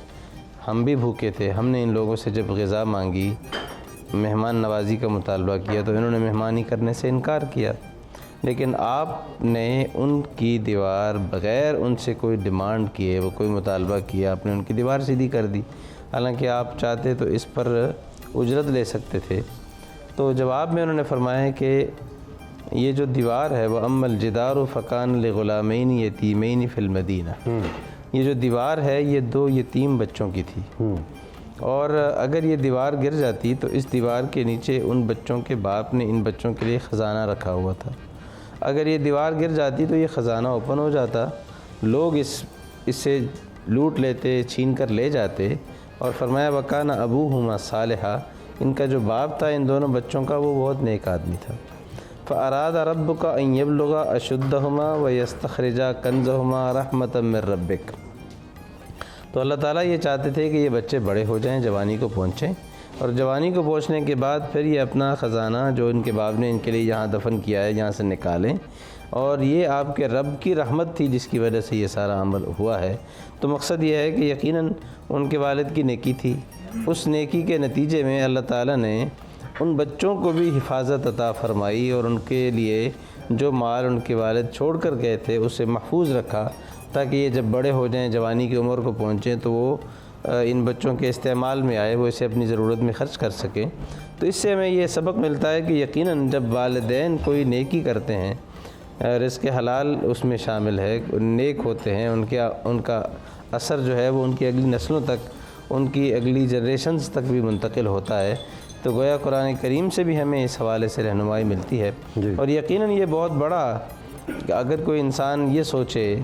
ہم بھی بھوکے تھے، ہم نے ان لوگوں سے جب غذا مانگی، مہمان نوازی کا مطالبہ کیا تو انہوں نے مہمانی کرنے سے انکار کیا، لیکن آپ نے ان کی دیوار بغیر ان سے کوئی ڈیمانڈ کیے، وہ کوئی مطالبہ کیا، آپ نے ان کی دیوار سیدھی کر دی، حالانکہ آپ چاہتے تو اس پر اجرت لے سکتے تھے۔ تو جواب میں انہوں نے فرمایا کہ یہ جو دیوار ہے وہ ام الجدار فکان لغلامین یتیمین فی المدینہ، یہ جو دیوار ہے یہ 2 یتیم بچوں کی تھی، اور اگر یہ دیوار گر جاتی تو اس دیوار کے نیچے ان بچوں کے باپ نے ان بچوں کے لیے خزانہ رکھا ہوا تھا، اگر یہ دیوار گر جاتی تو یہ خزانہ اوپن ہو جاتا، لوگ اس سے لوٹ لیتے، چھین کر لے جاتے، اور فرمایا وکانہ ابوہما صالحا، ان کا جو باپ تھا ان دونوں بچوں کا وہ بہت نیک آدمی تھا۔ فاراد ربک ان یبلغا اشدہما ویستخرجا کنزہما رحمۃ من ربک، تو اللہ تعالیٰ یہ چاہتے تھے کہ یہ بچے بڑے ہو جائیں، جوانی کو پہنچیں، اور جوانی کو پہنچنے کے بعد پھر یہ اپنا خزانہ جو ان کے باپ نے ان کے لیے یہاں دفن کیا ہے یہاں سے نکالیں، اور یہ آپ کے رب کی رحمت تھی جس کی وجہ سے یہ سارا عمل ہوا ہے۔ تو مقصد یہ ہے کہ یقیناً ان کے والد کی نیکی تھی، اس نیکی کے نتیجے میں اللہ تعالیٰ نے ان بچوں کو بھی حفاظت عطا فرمائی، اور ان کے لیے جو مال ان کے والد چھوڑ کر گئے تھے اسے محفوظ رکھا، تاکہ یہ جب بڑے ہو جائیں، جوانی کی عمر کو پہنچیں تو وہ ان بچوں کے استعمال میں آئے، وہ اسے اپنی ضرورت میں خرچ کر سکیں۔ تو اس سے ہمیں یہ سبق ملتا ہے کہ یقیناً جب والدین کوئی نیکی کرتے ہیں، رزق حلال اس میں شامل ہے، نیک ہوتے ہیں، ان کا اثر جو ہے وہ ان کی اگلی نسلوں تک، ان کی اگلی جنریشنز تک بھی منتقل ہوتا ہے۔ تو گویا قرآن کریم سے بھی ہمیں اس حوالے سے رہنمائی ملتی ہے، اور یقیناً یہ بہت بڑا، اگر کوئی انسان یہ سوچے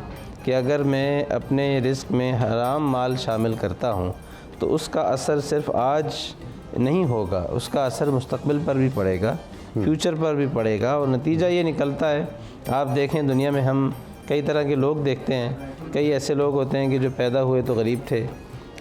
کہ اگر میں اپنے رزق میں حرام مال شامل کرتا ہوں تو اس کا اثر صرف آج نہیں ہوگا، اس کا اثر مستقبل پر بھی پڑے گا، فیوچر پر بھی پڑے گا، اور نتیجہ یہ نکلتا ہے، آپ دیکھیں دنیا میں ہم کئی طرح کے لوگ دیکھتے ہیں، کئی ایسے لوگ ہوتے ہیں کہ جو پیدا ہوئے تو غریب تھے،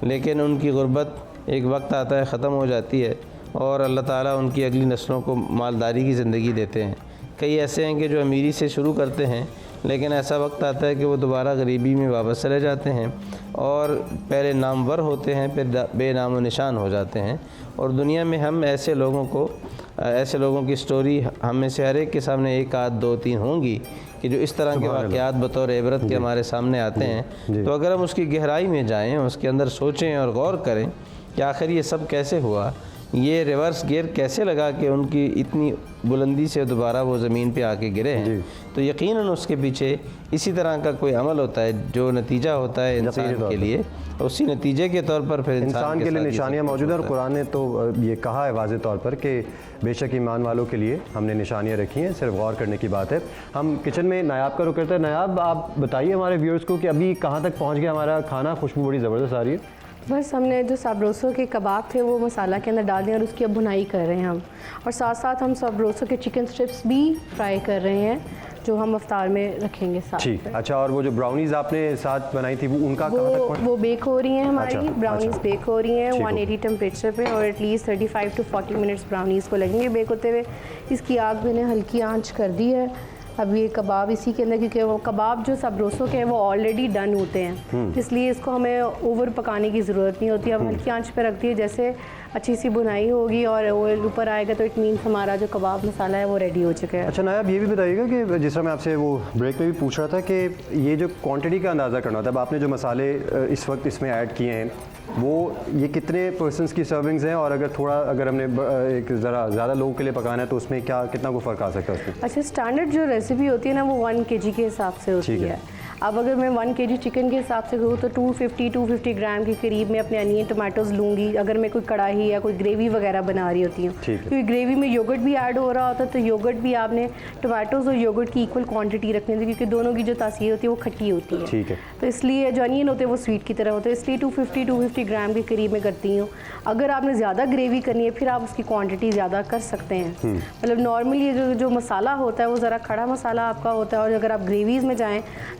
لیکن ان کی غربت ایک وقت آتا ہے ختم ہو جاتی ہے، اور اللہ تعالیٰ ان کی اگلی نسلوں کو مالداری کی زندگی دیتے ہیں۔ کئی ایسے ہیں کہ جو امیری سے شروع کرتے ہیں، لیکن ایسا وقت آتا ہے کہ وہ دوبارہ غریبی میں واپس چلے جاتے ہیں، اور پہلے نامور ہوتے ہیں پھر بے نام و نشان ہو جاتے ہیں۔ اور دنیا میں ہم ایسے لوگوں کی سٹوری ہم میں سے ہر ایک کے سامنے 1 آدھ 2 3 ہوں گی کہ جو اس طرح کے واقعات بطور عبرت کے ہمارے سامنے آتے ہیں۔ تو اگر ہم اس کی گہرائی میں جائیں، اس کے اندر سوچیں اور غور کریں کہ آخر یہ سب کیسے ہوا، یہ ریورس گیئر کیسے لگا کہ ان کی اتنی بلندی سے دوبارہ وہ زمین پہ آ کے گرے ہیں، تو یقیناً اس کے پیچھے اسی طرح کا کوئی عمل ہوتا ہے جو نتیجہ ہوتا ہے انسان کے لیے، اسی نتیجے کے طور پر پھر انسان کے لیے نشانیاں موجود ہیں، اور قرآن نے تو یہ کہا ہے واضح طور پر کہ بے شک ایمان والوں کے لیے ہم نے نشانیاں رکھی ہیں، صرف غور کرنے کی بات ہے۔ ہم کچن میں نایاب کا رخ کرتے ہیں۔ نایاب، آپ بتائیے ہمارے ویورز کو کہ ابھی کہاں تک پہنچ گیا ہمارا کھانا، خوشبو بڑی زبردست آ رہی ہے۔ بس ہم نے جو سابروسو کے کباب تھے وہ مسالہ کے اندر ڈال دیں اور اس کی اب بھنائی کر رہے ہیں ہم، اور ساتھ ساتھ ہم سابروسو کے چکن سٹرپس بھی فرائی کر رہے ہیں جو ہم افطار میں رکھیں گے ساتھ۔ ٹھیک، اچھا، اور وہ جو براؤنیز آپ نے ساتھ بنائی تھی وہ ان کا کہاں تک پہنچ؟ وہ بیک ہو رہی ہیں ہماری براؤنیز، اچھا، بیک ہو رہی ہیں 180 ٹمپریچر پہ، اور at least 35 to 40 minutes brownies کو لگیں گے بیک ہوتے ہوئے۔ اس کی آگ میں نے ہلکی آنچ کر دی ہے۔ اب یہ کباب اسی کے اندر، کیونکہ وہ کباب جو سابروسو کے ہیں وہ آلریڈی ڈن ہوتے ہیں، اس لیے اس کو ہمیں اوور پکانے کی ضرورت نہیں ہوتی۔ اب ہلکی آنچ پہ رکھ دیے، جیسے اچھی سی بھنائی ہوگی اور آئل اوپر آئے گا تو اٹ مینس ہمارا جو کباب مسالہ ہے وہ ریڈی ہو چکا ہے۔ اچھا نایاب، یہ بھی بتائیے گا کہ جس طرح میں آپ سے وہ بریک میں بھی پوچھ رہا تھا کہ یہ جو کوانٹٹی کا اندازہ کرنا ہوتا ہے، اب آپ نے جو مسالے اس وقت اس میں ایڈ کیے ہیں وہ یہ کتنے پرسنس کی سرونگز ہیں، اور اگر ہم نے ایک ذرا زیادہ لوگوں کے لیے پکانا ہے تو اس میں کتنا کوئی فرق آ سکتا ہے اس میں؟ اچھا، اسٹینڈرڈ جو ریسیپی ہوتی ہے نا وہ 1 kg کے حساب سے ہوتی ہے۔ اب اگر میں 1 kg چکن کے حساب سے کروں تو 250 گرام کے قریب میں اپنے انین ٹماٹوز لوں گی، اگر میں کوئی کڑاہی یا کوئی گریوی وغیرہ بنا رہی ہوتی ہوں، کیونکہ گریوی میں یوگرٹ بھی ایڈ ہو رہا ہوتا ہے، تو یوگرٹ بھی آپ نے ٹماٹوز اور یوگرٹ کی ایکول کوانٹٹی رکھنی ہوتی ہے، کیونکہ دونوں کی جو تاثیر ہوتی ہے وہ کھٹی ہوتی ہے۔ ٹھیک ہے، تو اس لیے جو انین ہوتے ہیں وہ سویٹ کی طرح ہوتے ہیں، اس لیے 250 گرام کے قریب میں کرتی ہوں۔ اگر آپ نے زیادہ گریوی کرنی ہے پھر آپ اس کی کوانٹٹی زیادہ کر سکتے ہیں۔ مطلب نارملی جو مسالہ ہوتا ہے وہ ذرا کھڑا مسالہ آپ کا ہوتا ہے، اور اگر آپ گریویز میں جائیں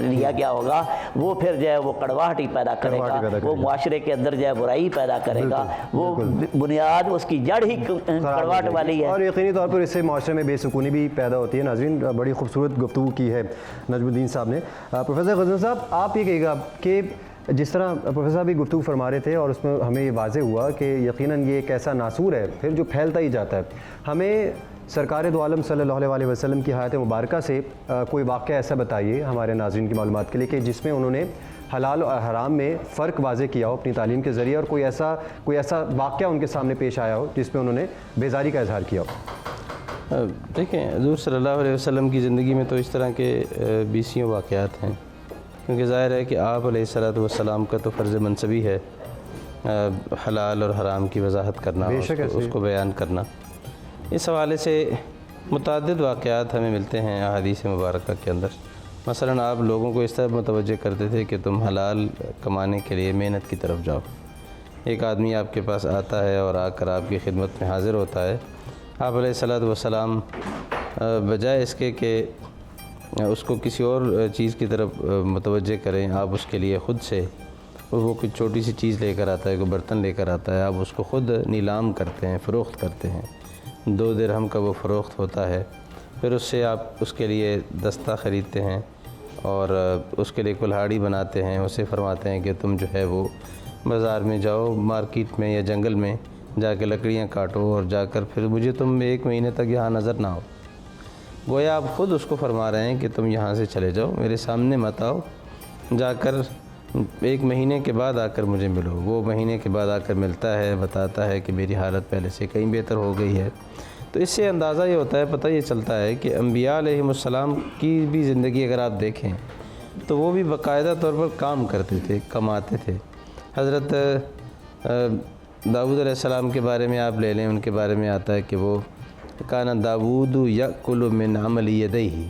لیا گیا ہوگا وہ پھر جو ہے وہ کڑواہٹ ہی پیدا کرے گا، وہ معاشرے کے اندر جو ہے برائی پیدا کرے گا، وہ بنیاد اس کی جڑ ہی کڑواہٹ والی ہے، اور یقینی طور پر اس سے معاشرے میں بے سکونی بھی پیدا ہوتی ہے۔ ناظرین، بڑی خوبصورت گفتگو کی ہے نجم الدین صاحب نے۔ پروفیسر غزنوی صاحب، آپ یہ کہیے گا کہ جس طرح پروفیسر صاحب بھی گفتگو فرما رہے تھے اور اس میں ہمیں یہ واضح ہوا کہ یقیناً یہ ایک ایسا ناسور ہے پھر جو پھیلتا ہی جاتا ہے، ہمیں سرکار دو عالم صلی اللہ علیہ وسلم کی حیات مبارکہ سے کوئی واقعہ ایسا بتائیے ہمارے ناظرین کی معلومات کے لیے کہ جس میں انہوں نے حلال اور حرام میں فرق واضح کیا ہو اپنی تعلیم کے ذریعے، اور کوئی ایسا واقعہ ان کے سامنے پیش آیا ہو جس میں انہوں نے بیزاری کا اظہار کیا ہو۔ دیکھیں، حضور صلی اللہ علیہ وسلم کی زندگی میں تو اس طرح کے بیسیوں واقعات ہیں، کیونکہ ظاہر ہے کہ آپ علیہ الصلوۃ والسلام کا تو فرض منصبی ہے حلال اور حرام کی وضاحت کرنا، اس کو بیان کرنا۔ اس حوالے سے متعدد واقعات ہمیں ملتے ہیں احادیث مبارکہ کے اندر۔ مثلا آپ لوگوں کو اس طرح متوجہ کرتے تھے کہ تم حلال کمانے کے لیے محنت کی طرف جاؤ۔ ایک آدمی آپ کے پاس آتا ہے اور آ کر آپ کی خدمت میں حاضر ہوتا ہے، آپ علیہ الصلوۃ والسلام بجائے اس کے کہ اس کو کسی اور چیز کی طرف متوجہ کریں، آپ اس کے لیے خود سے وہ کوئی چھوٹی سی چیز لے کر آتا ہے، کوئی برتن لے کر آتا ہے، آپ اس کو خود نیلام کرتے ہیں، فروخت کرتے ہیں۔ 2 درہم کا وہ فروخت ہوتا ہے، پھر اس سے آپ اس کے لیے دستہ خریدتے ہیں اور اس کے لیے کلہاڑی بناتے ہیں، اسے فرماتے ہیں کہ تم جو ہے وہ بازار میں جاؤ، مارکیٹ میں یا جنگل میں جا کے لکڑیاں کاٹو اور جا کر پھر مجھے تم 1 مہینے تک یہاں نظر نہ ہو۔ گویا آپ خود اس کو فرما رہے ہیں کہ تم یہاں سے چلے جاؤ، میرے سامنے مت آؤ، جا کر 1 مہینے کے بعد آ کر مجھے ملو۔ وہ مہینے کے بعد آ کر ملتا ہے، بتاتا ہے کہ میری حالت پہلے سے کہیں بہتر ہو گئی ہے۔ تو اس سے اندازہ یہ ہوتا ہے، پتہ یہ چلتا ہے کہ انبیاء علیہم السلام کی بھی زندگی اگر آپ دیکھیں تو وہ بھی باقاعدہ طور پر کام کرتے تھے، کماتے تھے۔ حضرت داؤد علیہ السلام کے بارے میں آپ لے لیں، ان کے بارے میں آتا ہے کہ وہ کان داؤد یأکل من عمل یدیہ،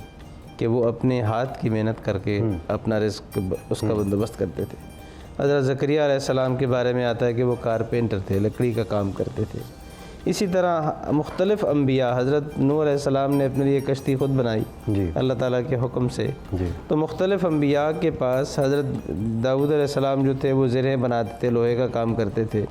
کہ وہ اپنے ہاتھ کی محنت کر کے اپنا رزق اس کا بندوبست کرتے تھے۔ حضرت زکریا علیہ السلام کے بارے میں آتا ہے کہ وہ کارپینٹر تھے، لکڑی کا کام کرتے تھے۔ اسی طرح مختلف انبیاء، حضرت نوح علیہ السلام نے اپنے لیے کشتی خود بنائی اللہ تعالیٰ کے حکم سے، تو مختلف انبیاء کے پاس حضرت داؤد علیہ السلام جو تھے وہ زرہیں بناتے تھے، لوہے کا کام کرتے تھے۔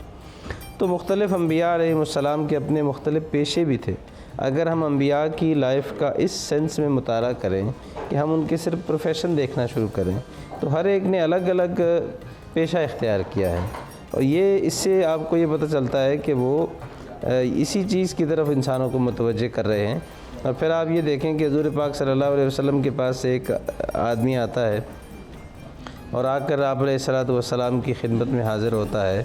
تو مختلف انبیاء علیہ السلام کے اپنے مختلف پیشے بھی تھے۔ اگر ہم انبیاء کی لائف کا اس سینس میں مطالعہ کریں کہ ہم ان کے صرف پروفیشن دیکھنا شروع کریں تو ہر ایک نے الگ الگ پیشہ اختیار کیا ہے، اور یہ اس سے آپ کو یہ پتہ چلتا ہے کہ وہ اسی چیز کی طرف انسانوں کو متوجہ کر رہے ہیں۔ اور پھر آپ یہ دیکھیں کہ حضور پاک صلی اللہ علیہ وسلم کے پاس ایک آدمی آتا ہے اور آ کر آپ علیہ الصلوۃ والسلام کی خدمت میں حاضر ہوتا ہے۔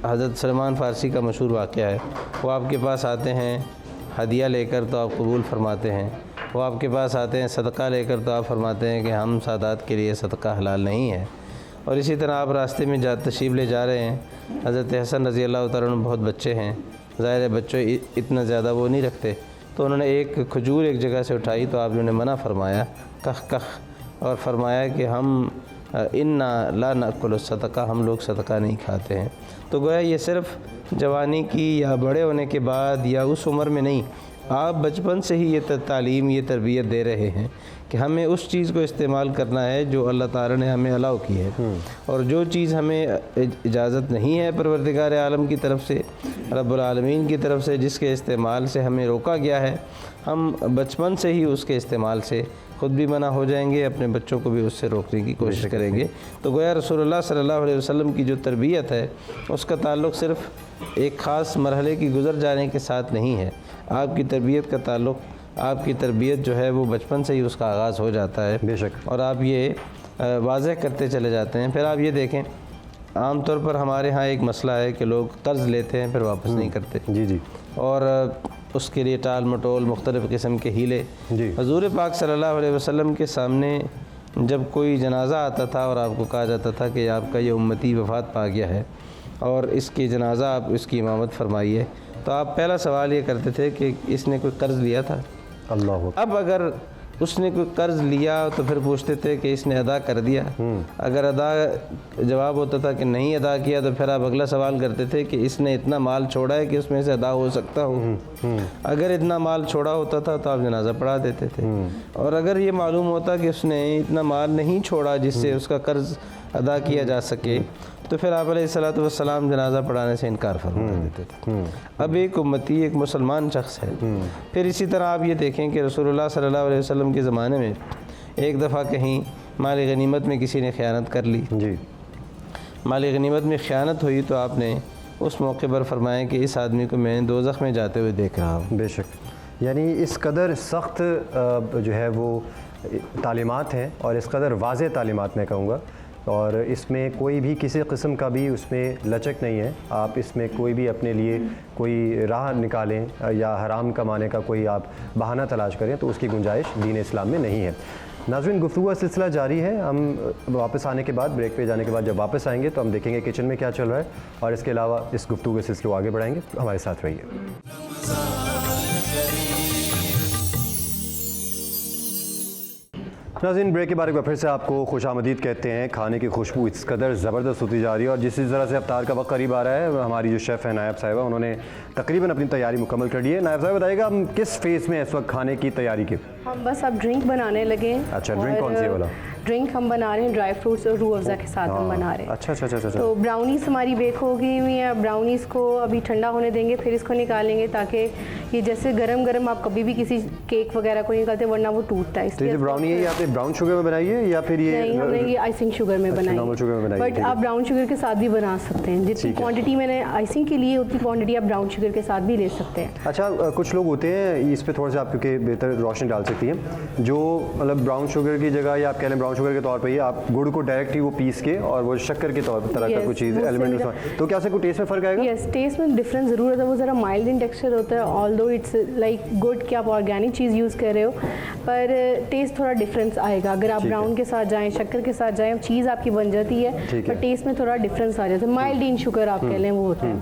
حضرت سلمان فارسی کا مشہور واقعہ ہے، وہ آپ کے پاس آتے ہیں ہدیہ لے کر تو آپ قبول فرماتے ہیں، وہ آپ کے پاس آتے ہیں صدقہ لے کر تو آپ فرماتے ہیں کہ ہم سادات کے لیے صدقہ حلال نہیں ہے۔ اور اسی طرح آپ راستے میں تشریف لے جا رہے ہیں، حضرت حسن رضی اللہ تعالیٰ عنہ بہت بچے ہیں، ظاہر ہے بچوں اتنا زیادہ وہ نہیں رکھتے، تو انہوں نے ایک کھجور ایک جگہ سے اٹھائی تو آپ نے منع فرمایا، کخ، اور فرمایا کہ ہم انا لا ناکل الصدقہ، ہم لوگ صدقہ نہیں کھاتے ہیں۔ تو گویا یہ صرف جوانی کی یا بڑے ہونے کے بعد یا اس عمر میں نہیں، آپ بچپن سے ہی یہ تعلیم، یہ تربیت دے رہے ہیں کہ ہمیں اس چیز کو استعمال کرنا ہے جو اللہ تعالیٰ نے ہمیں الاؤ کی ہے، اور جو چیز ہمیں اجازت نہیں ہے پروردگار عالم کی طرف سے، رب العالمین کی طرف سے، جس کے استعمال سے ہمیں روکا گیا ہے، ہم بچپن سے ہی اس کے استعمال سے خود بھی منع ہو جائیں گے، اپنے بچوں کو بھی اس سے روکنے کی کوشش کریں گے۔ تو گویا رسول اللہ صلی اللہ علیہ وسلم کی جو تربیت ہے اس کا تعلق صرف ایک خاص مرحلے کی گزر جانے کے ساتھ نہیں ہے، آپ کی تربیت کا تعلق، آپ کی تربیت جو ہے وہ بچپن سے ہی اس کا آغاز ہو جاتا ہے، بے شک، اور آپ یہ واضح کرتے چلے جاتے ہیں۔ پھر آپ یہ دیکھیں، عام طور پر ہمارے ہاں ایک مسئلہ ہے کہ لوگ قرض لیتے ہیں پھر واپس نہیں کرتے، جی، اور اس کے لیے ٹال مٹول، مختلف قسم کے ہیلے۔ جی، حضور پاک صلی اللہ علیہ وسلم کے سامنے جب کوئی جنازہ آتا تھا اور آپ کو کہا جاتا تھا کہ آپ کا یہ امتی وفات پا گیا ہے اور اس کی جنازہ آپ اس کی امامت فرمائیے، تو آپ پہلا سوال یہ کرتے تھے کہ اس نے کوئی قرض لیا تھا؟ اللہ۔ اب اگر اس نے کوئی قرض لیا تو پھر پوچھتے تھے کہ اس نے ادا کر دیا. اگر ادا جواب ہوتا تھا کہ نہیں ادا کیا تو پھر آپ اگلا سوال کرتے تھے کہ اس نے اتنا مال چھوڑا ہے کہ اس میں سے ادا ہو سکتا ہو. اگر اتنا مال چھوڑا ہوتا تھا تو آپ جنازہ پڑھا دیتے تھے. اور اگر یہ معلوم ہوتا کہ اس نے اتنا مال نہیں چھوڑا جس سے اس کا قرض ادا کیا جا سکے تو پھر آپ علیہ الصلوۃ والسلام جنازہ پڑھانے سے انکار فرما دیتے تھے. اب ایک امتی ایک مسلمان شخص ہے. پھر اسی طرح آپ یہ دیکھیں کہ رسول اللہ صلی اللہ علیہ وسلم کے زمانے میں ایک دفعہ کہیں مال غنیمت میں کسی نے خیانت کر لی. جی. مال غنیمت میں خیانت ہوئی تو آپ نے اس موقع پر فرمایا کہ اس آدمی کو میں دوزخ میں جاتے ہوئے دیکھ رہا ہوں. بے شک. یعنی اس قدر سخت جو ہے وہ تعلیمات ہیں اور اس قدر واضح تعلیمات میں کہوں گا, اور اس میں کوئی بھی کسی قسم کا بھی اس میں لچک نہیں ہے. آپ اس میں کوئی بھی اپنے لیے کوئی راہ نکالیں یا حرام کمانے کا کوئی آپ بہانہ تلاش کریں تو اس کی گنجائش دین اسلام میں نہیں ہے. ناظرین, گفتگو کا سلسلہ جاری ہے. ہم واپس آنے کے بعد, بریک پہ جانے کے بعد جب واپس آئیں گے تو ہم دیکھیں گے کچن میں کیا چل رہا ہے, اور اس کے علاوہ اس گفتگو کے سلسلے کو آگے بڑھائیں گے. ہمارے ساتھ رہیے. ناظرین, بریک کے بارے میں پھر سے آپ کو خوش آمدید کہتے ہیں. کھانے کی خوشبو اس قدر زبردست ہوتی جا رہی ہے, اور جس طرح سے افطار کا وقت قریب آ رہا ہے, ہماری جو شیف ہیں نائب صاحبہ, انہوں نے تقریباً اپنی تیاری مکمل کر لی ہے. نائب صاحب بتائیے گا ہم کس فیز میں اس وقت کھانے کی تیاری کے؟ ہم بس اب ڈرنک بنانے لگے ہیں. اچھا, ڈرنک کون سی ہے والا؟ ڈرنک ہم بنا رہے ہیں ڈرائی فروٹس اور روح افزا کے ساتھ ہم بنا رہے ہیں. اچھا اچھا اچھا. تو براؤنیز ہماری بیک ہو گئی ہوئی ہیں. براؤنیز کو ابھی ٹھنڈا ہونے دیں گے, پھر اس کو نکالیں گے تاکہ یہ جیسے گرم گرم آپ کبھی بھی کسی کیک وغیرہ کو نکالتے ورنہ وہ ٹوٹتا ہے. تو یہ براؤنی ہے یہ آپ نے براؤن شوگر میں بنائی ہے یا پھر یہ؟ نہیں, ہم نے یہ آئسنگ شوگر میں بنائی ہے, بٹ آپ براؤن شوگر کے ساتھ بھی بنا سکتے ہیں. جتنی کوانٹٹی میں نے آئسنگ کے لیے اتنی کوانٹٹی آپ براؤن شوگر کے ساتھ بھی لے سکتے ہیں. اچھا, کچھ لوگ ہوتے ہیں اس پہ تھوڑا سا آپ کیونکہ بہتر روشنی ڈال سکتی ہیں, جو مطلب براؤن شوگر کی جگہ یا آپ کہہ لیں براؤن شوگر کے طور پہ یہ آپ گڑ کو ڈائریکٹ ہی وہ پیس کے اور وہ شکر کے طور طرح کا کوئی چیز ایلیمنٹ, تو کیا سے کوئی ٹیسٹ میں فرق آئے گا؟ یس, ٹیسٹ میں ڈفرینس ضرور ہوتا ہے. وہ ذرا مائلڈ ان ٹیکسچر ہوتا ہے, آل دو اٹس لائک گڈ کہ آپ آرگینک چیز یوز کر رہے ہو, پر ٹیسٹ تھوڑا ڈفرینس آئے گا. اگر آپ براؤن کے ساتھ جائیں, شکر کے ساتھ جائیں, چیز آپ کی بن جاتی ہے, پر ٹیسٹ میں تھوڑا ڈفرینس آ جاتا ہے. مائلڈ ان شوگر آپ کہہ لیں وہ ہوتا ہے.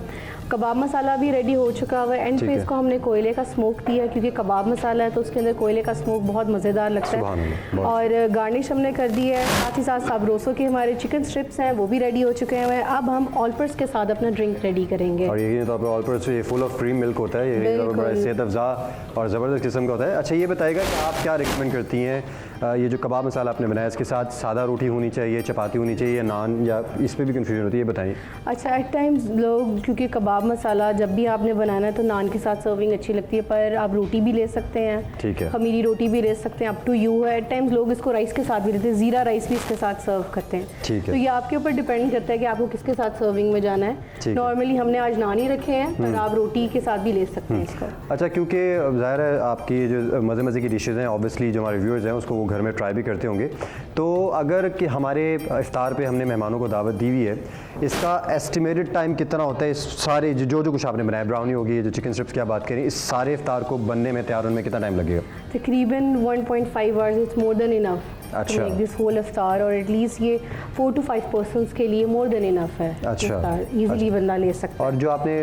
کباب مسالہ بھی ریڈی ہو چکا ہوا ہے. اینڈ پہ اس کو ہم نے کوئلے کا اسموک دیا ہے, کیونکہ کباب مسالہ ہے تو اس کے اندر کوئلے کا اسموک بہت مزیدار لگتا ہے. اور گارنش ہم نے کر دی ہے. ساتھ ہی ساتھ سابروسو کے ہمارے چکن اسٹرپس ہیں وہ بھی ریڈی ہو چکے ہیں. اب ہم آل پرس کے ساتھ اپنا ڈرنک ریڈی کریں گے. اور یقینی طور پر آل پرس یہ فل آف کریم ملک ہوتا ہے, یہ بڑا صحت افزا اور زبردست قسم کا ہوتا ہے. اچھا, یہ بتائیے گا کہ آپ کیا ریکمینڈ کرتی ہیں, یہ جو کباب مسالہ آپ نے بنایا اس کے ساتھ سادہ روٹی ہونی چاہیے, چپاتی ہونی چاہیے, نان, یا اس پہ بھی کنفیوژن ہوتی ہے, یہ بتائیں. اچھا, ایٹ ٹائمز لوگ کیونکہ کباب مسالہ جب بھی آپ نے بنانا ہے تو نان کے ساتھ سرونگ اچھی لگتی ہے, پر آپ روٹی بھی لے سکتے ہیں, ٹھیک ہے, خمیری روٹی بھی لے سکتے ہیں, اپ ٹو یو ہے. ایٹ ٹائمز لوگ اس کو رائس کے ساتھ بھی لیتے ہیں, زیرہ رائس بھی اس کے ساتھ سرو کرتے ہیں. ٹھیک ہے, تو یہ آپ کے اوپر ڈپینڈ کرتا ہے کہ آپ کو کس کے ساتھ سرونگ میں جانا ہے. نارملی ہم نے آج نان ہی رکھے ہیں, پر آپ روٹی کے ساتھ بھی لے سکتے ہیں اس کو. اچھا, کیونکہ ظاہر ہے آپ کی جو مزے کی ڈشز ہیں اوبیسلی جو ہمارے ویورز ہیں اس کو وہ گھر میں ٹرائی بھی کرتے ہوں گے, تو اگر کہ ہمارے افطار پہ ہم نے مہمانوں کو دعوت دی ہوئی ہے, اس کا ایسٹیمیٹڈ ٹائم کتنا ہوتا ہے؟ اس سارے جو کچھ آپ نے بنایا, براؤنی ہوگی, جو چکن اسٹرپس کی آپ بات کریں, اس سارے افطار کو بننے میں, تیار ہونے میں کتنا ٹائم لگے گا؟ تقریباً 1.5 hours. It's more than enough to make this whole افطار, اور ایٹ لیسٹ یہ 4 to 5 persons کے لیے مور دین انف ہے. اچھا, ایزیلی بندہ لے سکتا ہے. اور جو آپ نے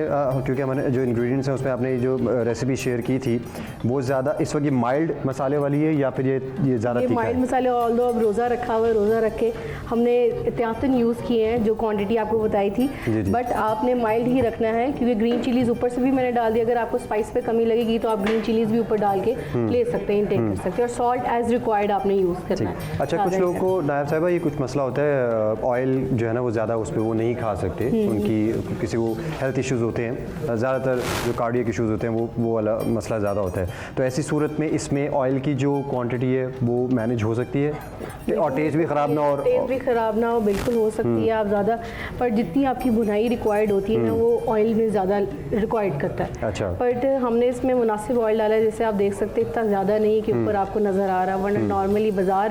کیونکہ ہمارے جو انگریڈینٹس ہیں اس میں آپ نے جو ریسیپی شیئر کی تھی وہ زیادہ اس وقت یہ مائلڈ مسالے والی ہے یا پھر یہ زیادہ تیکھا ہے؟ مائلڈ مسالے, آل دو اب روزہ رکھا ہوا ہے, روزہ رکھ کے ہم نے احتیاطاً یوز کیے ہیں جو کوانٹٹی آپ کو بتائی تھی, بٹ آپ نے مائلڈ ہی رکھنا ہے, کیونکہ گرین چلیز اوپر سے بھی میں نے ڈال دی. اگر آپ کو اسپائس پہ کمی لگے گی تو آپ گرین چلیز بھی اوپر ڈال کے لے سکتے ہیں, انٹیک کر سکتے ہیں, اور سالٹ ایز ریکوائرڈ آپ نے یوز کرنا ہے. اچھا, کچھ لوگوں کو نائب صاحبہ یہ کچھ مسئلہ ہوتا ہے, آئل جو ہے نا وہ زیادہ اس پہ وہ نہیں کھا سکتے, ان کی کسی کو ہیلتھ ایشوز ہوتے ہیں, زیادہ تر جو کارڈیک ایشوز ہوتے ہیں وہ والا مسئلہ زیادہ ہوتا ہے, تو ایسی صورت میں اس میں آئل کی جو کوانٹٹی ہے وہ مینیج ہو سکتی ہے اور ٹیسٹ بھی خراب نہ ہو؟ ٹیسٹ بھی خراب نہ ہو, بالکل ہو سکتی ہے آپ زیادہ, پر جتنی آپ کی بنائی ریکوائرڈ ہوتی ہے نا وہ آئل میں زیادہ ریکوائرڈ کرتا ہے. اچھا, بٹ ہم نے اس میں مناسب آئل ڈالا ہے, جیسے آپ دیکھ سکتے ہیں اتنا زیادہ نہیں کہ اوپر آپ کو نظر آ رہا, ورنہ نارملی بازار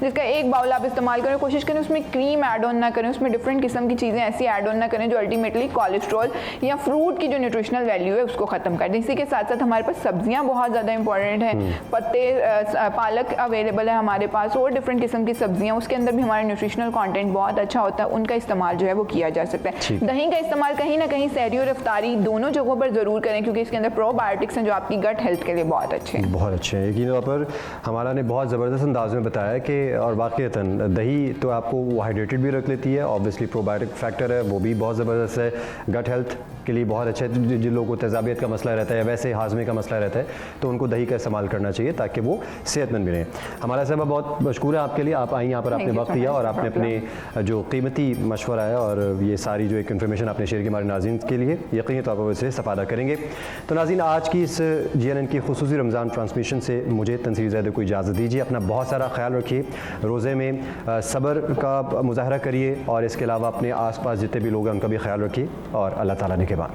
جس کا ایک باؤل آپ استعمال کریں, کوشش کریں اس میں کریم ایڈ آن نہ کریں, اس میں ڈفرینٹ قسم کی چیزیں ایسی ایڈ آن نہ کریں جو الٹیمیٹلی کولیسٹرول یا فروٹ کی جو نیوٹریشنل ویلیو ہے اس کو ختم کر دیں. اسی کے ساتھ ساتھ ہمارے پاس سبزیاں بہت زیادہ امپورٹنٹ ہیں, پتے پالک اویلیبل ہے ہمارے پاس, اور ڈفرینٹ قسم کی سبزیاں, اس کے اندر بھی ہمارا نیوٹریشنل کانٹینٹ بہت اچھا ہوتا ہے, ان کا استعمال جو ہے وہ کیا جا سکتا ہے. دہی کا استعمال کہیں نہ کہیں سحری اور افطاری دونوں جگہوں پر ضرور کریں کیونکہ اس کے اندر پرو بایوٹکس ہیں جو آپ کی گٹ ہیلتھ کے لیے بہت اچھے ہیں. بہت اچھے ہیں. یقینی طور پر ہمارا نے بہت زبردست انداز میں بتایا کہ اور واقعتاً دہی تو آپ کو وہ ہائیڈریٹڈ بھی رکھ لیتی ہے, آبویسلی پرو بایوٹک فیکٹر ہے وہ بھی بہت زبردست ہے, گٹ ہیلتھ کے لیے بہت اچھا ہے. جن لوگوں کو تیزابیت کا مسئلہ رہتا ہے یا ویسے ہاضمے کا مسئلہ رہتا ہے تو ان کو دہی کا استعمال کرنا چاہیے تاکہ وہ صحت مند بھی رہیں. ہمارا صاحبہ بہت مشکور ہے آپ کے لیے, آپ آئیں یہاں پر, آپ نے وقت دیا اور آپ نے اپنے جو قیمتی مشورہ ہے اور یہ ساری جو ایک انفارمیشن آپ نے شیئر کی ہمارے ناظرین کے لیے, یقینی طور پر اسے استفادہ کریں گے. تو ناظرین آج کی اس GNN کی خصوصی رمضان ٹرانسمیشن سے مجھے تنصیر زیدی کو اجازت دیجیے. اپنا بہت سارا خیال رکھیے, روزے میں صبر کا مظاہرہ کریے اور اس کے علاوہ اپنے آس پاس جتنے بھی لوگ ہیں ان کا بھی خیال رکھیے, اور اللہ تعالیٰ نے کے بعد